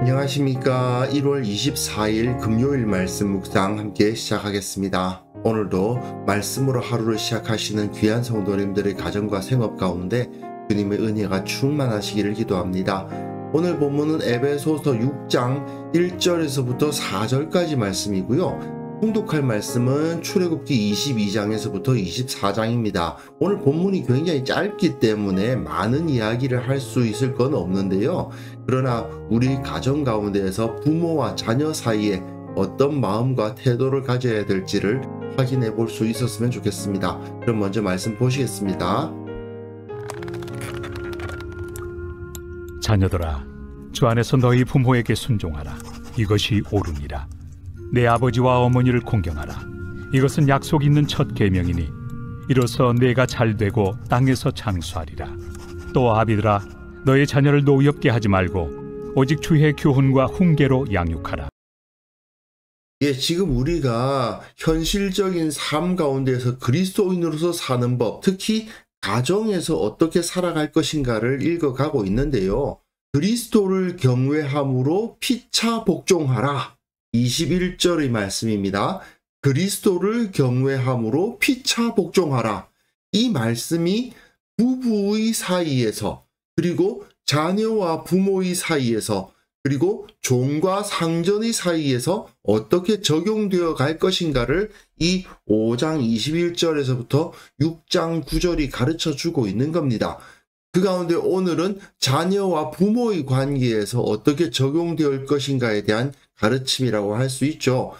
안녕하십니까. 1월 24일 금요일 말씀 묵상 함께 시작하겠습니다. 오늘도 말씀으로 하루를 시작하시는 귀한 성도님들의 가정과 생업 가운데 주님의 은혜가 충만하시기를 기도합니다. 오늘 본문은 에베소서 6장 1절에서부터 4절까지 말씀이고요. 통독할 말씀은 출애굽기 22장에서부터 24장입니다. 오늘 본문이 굉장히 짧기 때문에 많은 이야기를 할 수 있을 건 없는데요. 그러나 우리 가정 가운데에서 부모와 자녀 사이에 어떤 마음과 태도를 가져야 될지를 확인해 볼 수 있었으면 좋겠습니다. 그럼 먼저 말씀 보시겠습니다. 자녀들아, 주 안에서 너희 부모에게 순종하라. 이것이 옳으니라. 내 아버지와 어머니를 공경하라. 이것은 약속 있는 첫 계명이니 이로써 내가 잘되고 땅에서 장수하리라. 또 아비들아, 너의 자녀를 노엽게 하지 말고 오직 주의 교훈과 훈계로 양육하라. 지금 우리가 현실적인 삶 가운데에서 그리스도인으로서 사는 법, 특히 가정에서 어떻게 살아갈 것인가를 읽어가고 있는데요. 그리스도를 경외함으로 피차 복종하라. 21절의 말씀입니다. 그리스도를 경외함으로 피차 복종하라. 이 말씀이 부부의 사이에서, 그리고 자녀와 부모의 사이에서, 그리고 종과 상전의 사이에서 어떻게 적용되어 갈 것인가를 이 5장 21절에서부터 6장 9절이 가르쳐 주고 있는 겁니다. 그 가운데 오늘은 자녀와 부모의 관계에서 어떻게 적용될 것인가에 대한 가르침이라고 할 수 있죠.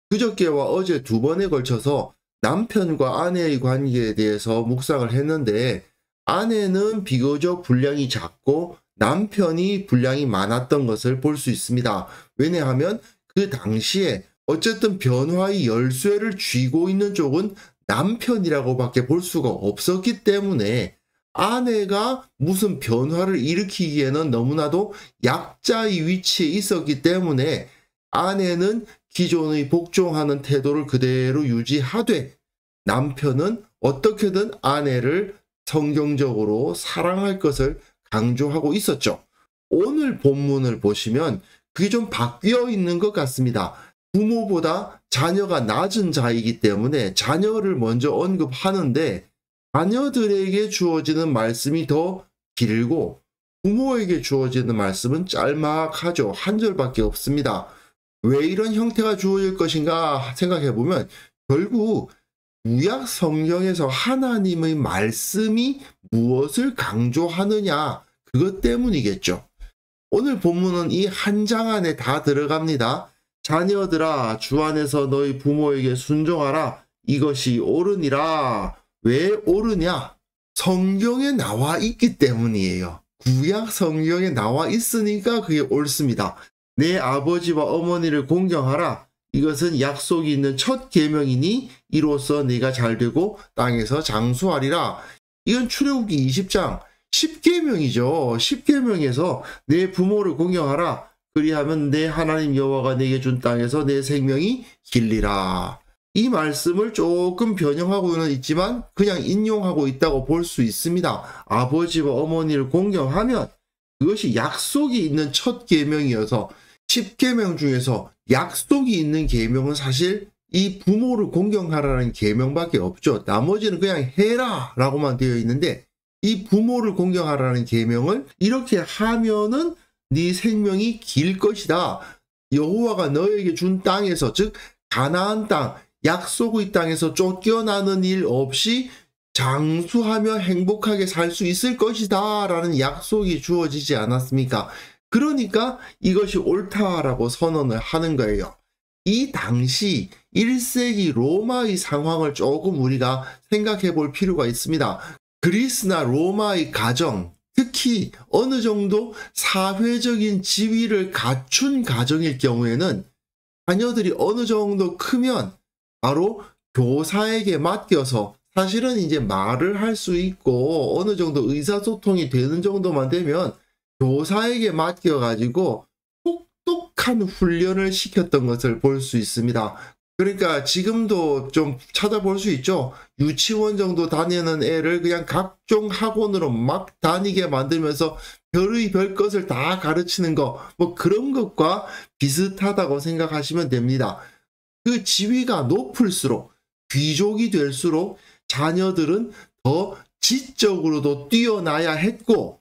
그저께와 어제 두 번에 걸쳐서 남편과 아내의 관계에 대해서 묵상을 했는데, 아내는 비교적 분량이 작고 남편이 분량이 많았던 것을 볼 수 있습니다. 왜냐하면 그 당시에 어쨌든 변화의 열쇠를 쥐고 있는 쪽은 남편이라고밖에 볼 수가 없었기 때문에 아내가 무슨 변화를 일으키기에는 너무나도 약자의 위치에 있었기 때문에 아내는 기존의 복종하는 태도를 그대로 유지하되 남편은 어떻게든 아내를 성경적으로 사랑할 것을 강조하고 있었죠. 오늘 본문을 보시면 그게 좀 바뀌어 있는 것 같습니다. 부모보다 자녀가 낮은 자이기 때문에 자녀를 먼저 언급하는데 자녀들에게 주어지는 말씀이 더 길고 부모에게 주어지는 말씀은 짤막하죠. 한 절밖에 없습니다. 왜 이런 형태가 주어질 것인가 생각해보면 결국 구약 성경에서 하나님의 말씀이 무엇을 강조하느냐, 그것 때문이겠죠. 오늘 본문은 이 한 장 안에 다 들어갑니다. 자녀들아, 주 안에서 너희 부모에게 순종하라. 이것이 옳으니라. 왜 옳으냐? 성경에 나와 있기 때문이에요. 구약 성경에 나와 있으니까 그게 옳습니다. 내 아버지와 어머니를 공경하라. 이것은 약속이 있는 첫 계명이니 이로써 네가 잘되고 땅에서 장수하리라. 이건 출애굽기 20장 10계명이죠. 10계명에서 내 부모를 공경하라. 그리하면 내 하나님 여호와가 내게 준 땅에서 내 생명이 길리라. 이 말씀을 조금 변형하고는 있지만 그냥 인용하고 있다고 볼 수 있습니다. 아버지와 어머니를 공경하면 그것이 약속이 있는 첫 계명이어서 10계명 중에서 약속이 있는 계명은 사실 이 부모를 공경하라는 계명밖에 없죠. 나머지는 그냥 해라 라고만 되어 있는데 이 부모를 공경하라는 계명을 이렇게 하면은 네 생명이 길 것이다. 여호와가 너에게 준 땅에서, 즉 가나안 땅, 약속의 땅에서 쫓겨나는 일 없이 장수하며 행복하게 살 수 있을 것이다 라는 약속이 주어지지 않았습니까? 그러니까 이것이 옳다라고 선언을 하는 거예요. 이 당시 1세기 로마의 상황을 조금 우리가 생각해 볼 필요가 있습니다. 그리스나 로마의 가정, 특히 어느 정도 사회적인 지위를 갖춘 가정일 경우에는 자녀들이 어느 정도 크면 바로 교사에게 맡겨서, 사실은 이제 말을 할 수 있고 어느 정도 의사소통이 되는 정도만 되면 교사에게 맡겨가지고 똑똑한 훈련을 시켰던 것을 볼 수 있습니다. 그러니까 지금도 좀 찾아볼 수 있죠. 유치원 정도 다니는 애를 그냥 각종 학원으로 막 다니게 만들면서 별의 별 것을 다 가르치는 거, 뭐 그런 것과 비슷하다고 생각하시면 됩니다. 그 지위가 높을수록, 귀족이 될수록 자녀들은 더 지적으로도 뛰어나야 했고,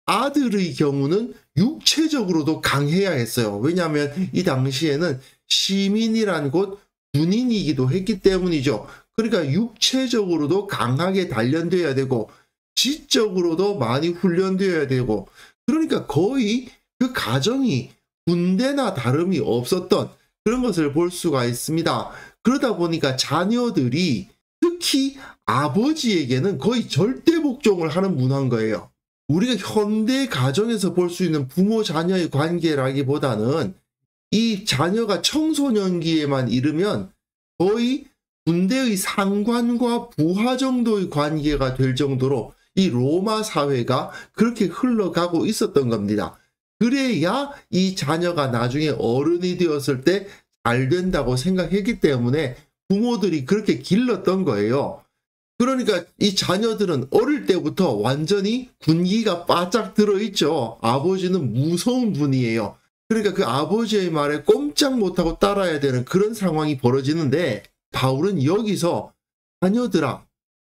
아들의 경우는 육체적으로도 강해야 했어요. 왜냐하면 이 당시에는 시민이란 곳 군인이기도 했기 때문이죠. 그러니까 육체적으로도 강하게 단련되어야 되고 지적으로도 많이 훈련되어야 되고, 그러니까 거의 그 가정이 군대나 다름이 없었던 그런 것을 볼 수가 있습니다. 그러다 보니까 자녀들이 특히 아버지에게는 거의 절대 복종을 하는 문화인 거예요. 우리가 현대 가정에서 볼 수 있는 부모 자녀의 관계라기보다는 이 자녀가 청소년기에만 이르면 거의 군대의 상관과 부하 정도의 관계가 될 정도로 이 로마 사회가 그렇게 흘러가고 있었던 겁니다. 그래야 이 자녀가 나중에 어른이 되었을 때 잘 된다고 생각했기 때문에 부모들이 그렇게 길렀던 거예요. 그러니까 이 자녀들은 어릴 때부터 완전히 군기가 바짝 들어있죠. 아버지는 무서운 분이에요. 그러니까 그 아버지의 말에 꼼짝 못하고 따라야 되는 그런 상황이 벌어지는데, 바울은 여기서 자녀들아,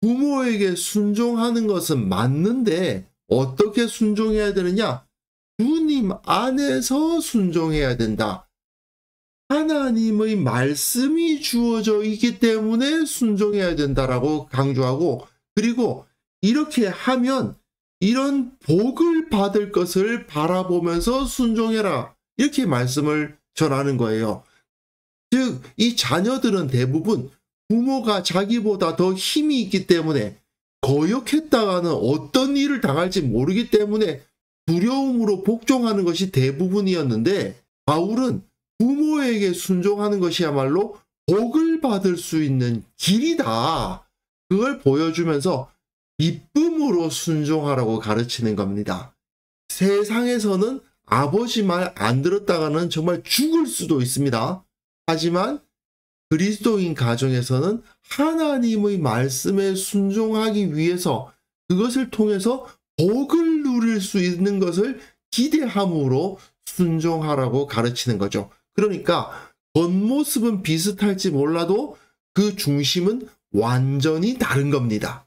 부모에게 순종하는 것은 맞는데 어떻게 순종해야 되느냐? 주님 안에서 순종해야 된다. 하나님의 말씀이 주어져 있기 때문에 순종해야 된다라고 강조하고, 그리고 이렇게 하면 이런 복을 받을 것을 바라보면서 순종해라, 이렇게 말씀을 전하는 거예요. 즉, 이 자녀들은 대부분 부모가 자기보다 더 힘이 있기 때문에 거역했다가는 어떤 일을 당할지 모르기 때문에 두려움으로 복종하는 것이 대부분이었는데, 바울은 부모에게 순종하는 것이야말로 복을 받을 수 있는 길이다, 그걸 보여주면서 기쁨으로 순종하라고 가르치는 겁니다. 세상에서는 아버지 말 안 들었다가는 정말 죽을 수도 있습니다. 하지만 그리스도인 가정에서는 하나님의 말씀에 순종하기 위해서 그것을 통해서 복을 누릴 수 있는 것을 기대함으로 순종하라고 가르치는 거죠. 그러니까 겉모습은 비슷할지 몰라도 그 중심은 완전히 다른 겁니다.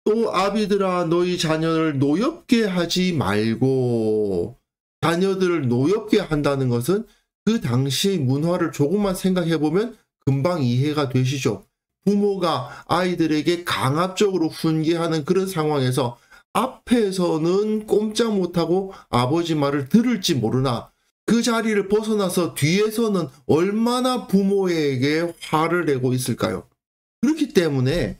또 아비들아, 너희 자녀를 노엽게 하지 말고. 자녀들을 노엽게 한다는 것은 그 당시의 문화를 조금만 생각해 보면 금방 이해가 되시죠. 부모가 아이들에게 강압적으로 훈계하는 그런 상황에서 앞에서는 꼼짝 못하고 아버지 말을 들을지 모르나 그 자리를 벗어나서 뒤에서는 얼마나 부모에게 화를 내고 있을까요? 그렇기 때문에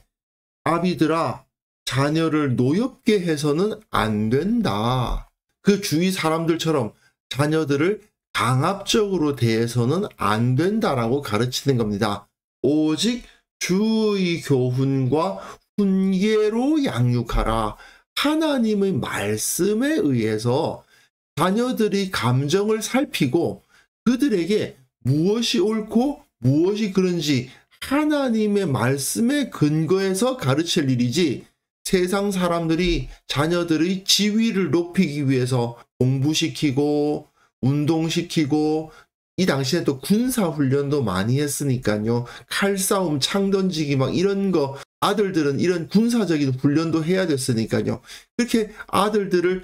아비들아, 자녀를 노엽게 해서는 안 된다. 그 주위 사람들처럼 자녀들을 강압적으로 대해서는 안 된다라고 가르치는 겁니다. 오직 주의 교훈과 훈계로 양육하라. 하나님의 말씀에 의해서 자녀들이 감정을 살피고 그들에게 무엇이 옳고 무엇이 그른지 하나님의 말씀에 근거해서 가르칠 일이지, 세상 사람들이 자녀들의 지위를 높이기 위해서 공부시키고 운동시키고, 이 당시에 또 군사훈련도 많이 했으니까요. 칼싸움, 창 던지기 막 이런 거, 아들들은 이런 군사적인 훈련도 해야 됐으니까요. 그렇게 아들들을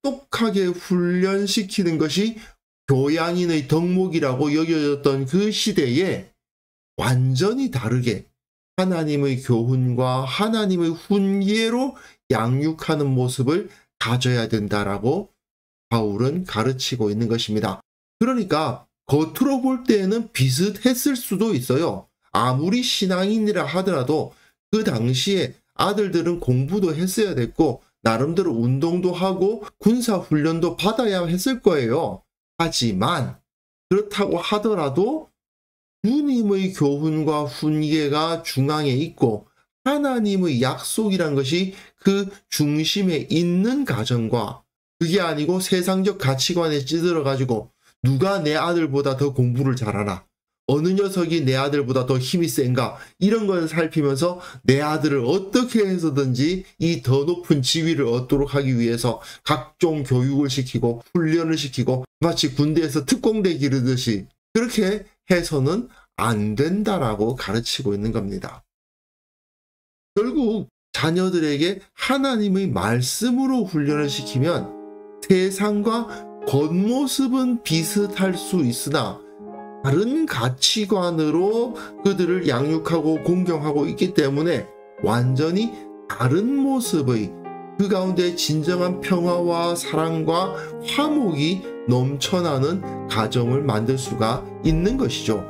혹독하게 훈련시키는 것이 교양인의 덕목이라고 여겨졌던 그 시대에 완전히 다르게 하나님의 교훈과 하나님의 훈계로 양육하는 모습을 가져야 된다라고 바울은 가르치고 있는 것입니다. 그러니까 겉으로 볼 때에는 비슷했을 수도 있어요. 아무리 신앙인이라 하더라도 그 당시에 아들들은 공부도 했어야 됐고 나름대로 운동도 하고 군사훈련도 받아야 했을 거예요. 하지만 그렇다고 하더라도 주님의 교훈과 훈계가 중앙에 있고 하나님의 약속이란 것이 그 중심에 있는 가정과, 그게 아니고 세상적 가치관에 찌들어 가지고 누가 내 아들보다 더 공부를 잘하나, 어느 녀석이 내 아들보다 더 힘이 센가 이런 걸 살피면서 내 아들을 어떻게 해서든지 이 더 높은 지위를 얻도록 하기 위해서 각종 교육을 시키고 훈련을 시키고 마치 군대에서 특공대 기르듯이 그렇게 해서는 안 된다라고 가르치고 있는 겁니다. 결국 자녀들에게 하나님의 말씀으로 훈련을 시키면 세상과 겉모습은 비슷할 수 있으나 다른 가치관으로 그들을 양육하고 공경하고 있기 때문에 완전히 다른 모습의 그 가운데 진정한 평화와 사랑과 화목이 넘쳐나는 가정을 만들 수가 있는 것이죠.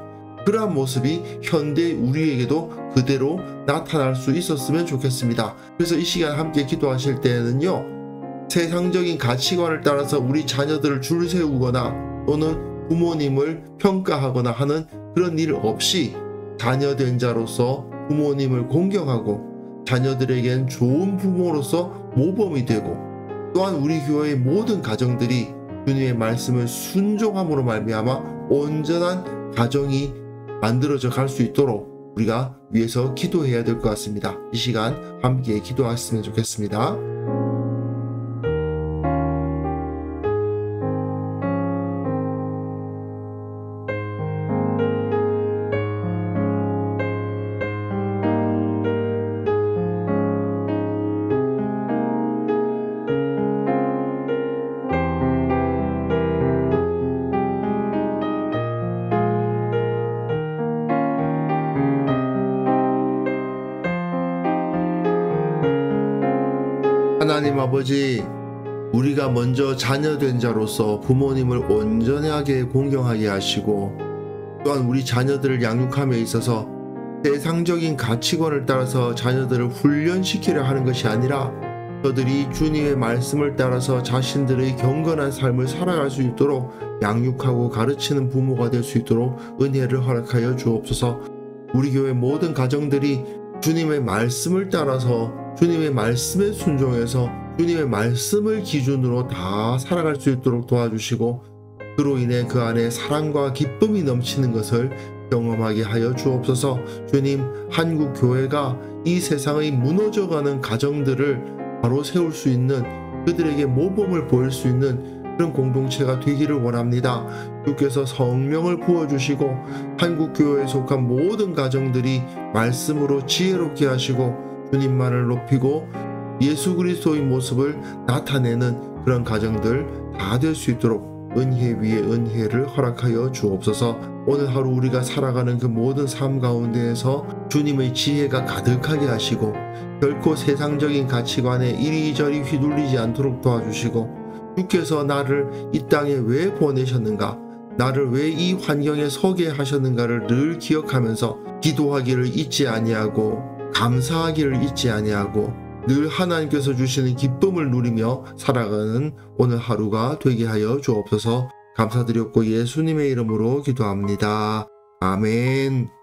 그러한 모습이 현대 우리에게도 그대로 나타날 수 있었으면 좋겠습니다. 그래서 이 시간 함께 기도하실 때에는요, 세상적인 가치관을 따라서 우리 자녀들을 줄 세우거나 또는 부모님을 평가하거나 하는 그런 일 없이 자녀된 자로서 부모님을 공경하고 자녀들에겐 좋은 부모로서 모범이 되고 또한 우리 교회의 모든 가정들이 주님의 말씀을 순종함으로 말미암아 온전한 가정이 만들어져 갈 수 있도록 우리가 위해서 기도해야 될 것 같습니다. 이 시간 함께 기도하셨으면 좋겠습니다. 하나님 아버지, 우리가 먼저 자녀된 자로서 부모님을 온전하게 공경하게 하시고 또한 우리 자녀들을 양육함에 있어서 세상적인 가치관을 따라서 자녀들을 훈련시키려 하는 것이 아니라 저들이 주님의 말씀을 따라서 자신들의 경건한 삶을 살아갈 수 있도록 양육하고 가르치는 부모가 될 수 있도록 은혜를 허락하여 주옵소서. 우리 교회 모든 가정들이 주님의 말씀을 따라서 주님의 말씀에 순종해서 주님의 말씀을 기준으로 다 살아갈 수 있도록 도와주시고 그로 인해 그 안에 사랑과 기쁨이 넘치는 것을 경험하게 하여 주옵소서. 주님, 한국 교회가 이 세상의 무너져가는 가정들을 바로 세울 수 있는, 그들에게 모범을 보일 수 있는 그런 공동체가 되기를 원합니다. 주께서 성령을 부어주시고 한국 교회에 속한 모든 가정들이 말씀으로 지혜롭게 하시고 주님만을 높이고 예수 그리스도의 모습을 나타내는 그런 가정들 다 될 수 있도록 은혜 위에 은혜를 허락하여 주옵소서. 오늘 하루 우리가 살아가는 그 모든 삶 가운데에서 주님의 지혜가 가득하게 하시고 결코 세상적인 가치관에 이리저리 휘둘리지 않도록 도와주시고 주께서 나를 이 땅에 왜 보내셨는가, 나를 왜 이 환경에 서게 하셨는가를 늘 기억하면서 기도하기를 잊지 아니하고 감사하기를 잊지 아니하고 늘 하나님께서 주시는 기쁨을 누리며 살아가는 오늘 하루가 되게 하여 주옵소서. 감사드렸고 예수님의 이름으로 기도합니다. 아멘.